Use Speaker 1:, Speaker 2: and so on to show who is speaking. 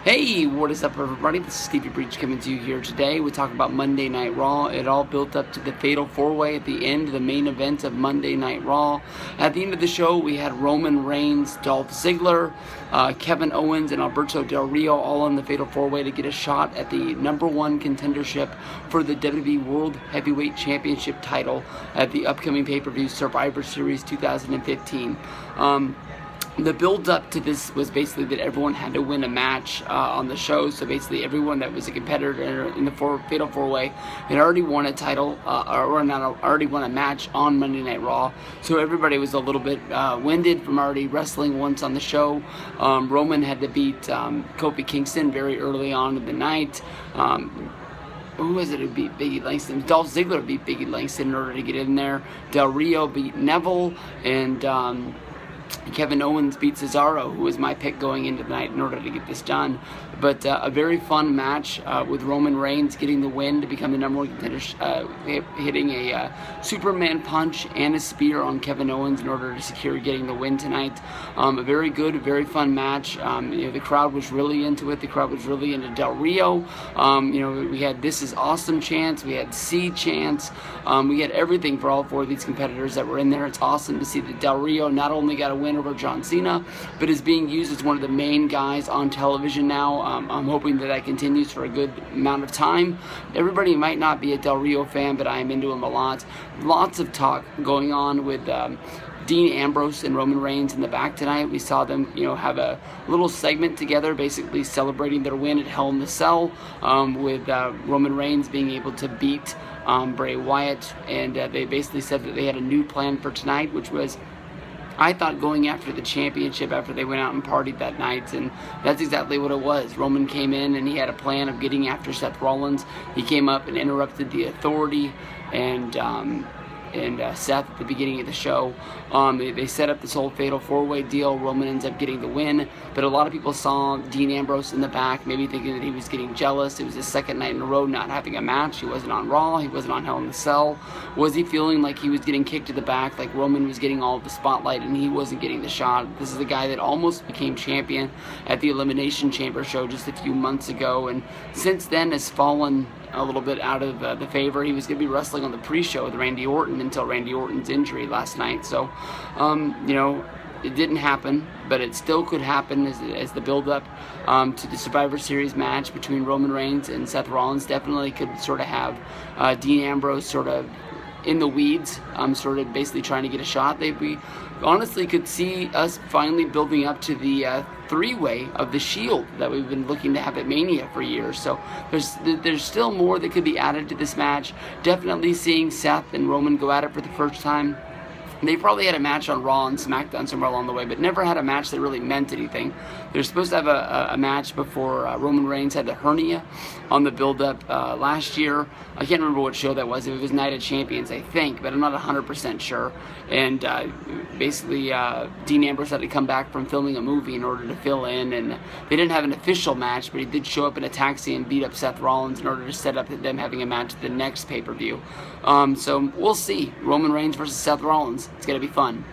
Speaker 1: Hey, what is up, everybody? This is Stevie Breach coming to you here today. We talk about Monday Night Raw. It all built up to the Fatal 4-Way at the end, the main event of Monday Night Raw. At the end of the show, we had Roman Reigns, Dolph Ziggler, Kevin Owens, and Alberto Del Rio all on the Fatal 4-Way to get a shot at the #1 contendership for the WWE World Heavyweight Championship title at the upcoming pay-per-view Survivor Series 2015. The build-up to this was basically that everyone had to win a match on the show. So basically, everyone that was a competitor in the Fatal 4-Way had already won a title, already won a match on Monday Night Raw. So everybody was a little bit winded from already wrestling once on the show. Roman had to beat Kofi Kingston very early on in the night. Who was it who beat Biggie Langston? Dolph Ziggler beat Biggie Langston in order to get in there. Del Rio beat Neville, and Kevin Owens beat Cesaro, who was my pick going into the night in order to get this done. But a very fun match with Roman Reigns getting the win to become the #1 contender, hitting a Superman punch and a spear on Kevin Owens in order to secure getting the win tonight. A very good, very fun match. The crowd was really into it. The crowd was really into Del Rio. We had "This is awesome" chants. We had "C" chants. We had everything for all four of these competitors that were in there. It's awesome to see that Del Rio not only got a win over John Cena, but is being used as one of the main guys on television now. I'm hoping that continues for a good amount of time. Everybody might not be a Del Rio fan, but I am into him a lot. Lots of talk going on with Dean Ambrose and Roman Reigns in the back tonight. We saw them, have a little segment together, basically celebrating their win at Hell in the Cell, with Roman Reigns being able to beat Bray Wyatt, and they basically said that they had a new plan for tonight, which was, I thought, going after the championship after they went out and partied that night, and that's exactly what it was. Roman came in and he had a plan of getting after Seth Rollins. He came up and interrupted the Authority and Seth at the beginning of the show. They set up this whole Fatal 4-Way deal. Roman ends up getting the win, but a lot of people saw Dean Ambrose in the back, maybe thinking that he was getting jealous. It was his second night in a row not having a match. He wasn't on Raw. He wasn't on Hell in the Cell. Was he feeling like he was getting kicked to the back, like Roman was getting all of the spotlight and he wasn't getting the shot? This is the guy that almost became champion at the Elimination Chamber show just a few months ago, and since then has fallen a little bit out of the favor. He was going to be wrestling on the pre-show with Randy Orton until Randy Orton's injury last night. So, it didn't happen, but it still could happen as the build-up to the Survivor Series match between Roman Reigns and Seth Rollins. Definitely could sort of have Dean Ambrose sort of in the weeds, sort of basically trying to get a shot. We honestly could see us finally building up to the three-way of the Shield that we've been looking to have at Mania for years. So there's still more that could be added to this match. Definitely seeing Seth and Roman go at it for the first time. They probably had a match on Raw and SmackDown somewhere along the way, but never had a match that really meant anything. They're supposed to have a match before Roman Reigns had the hernia on the build-up last year. I can't remember what show that was. It was Night of Champions, I think, but I'm not 100% sure. And basically, Dean Ambrose had to come back from filming a movie in order to fill in, and they didn't have an official match, but he did show up in a taxi and beat up Seth Rollins in order to set up them having a match at the next pay-per-view. So we'll see. Roman Reigns versus Seth Rollins. It's going to be fun.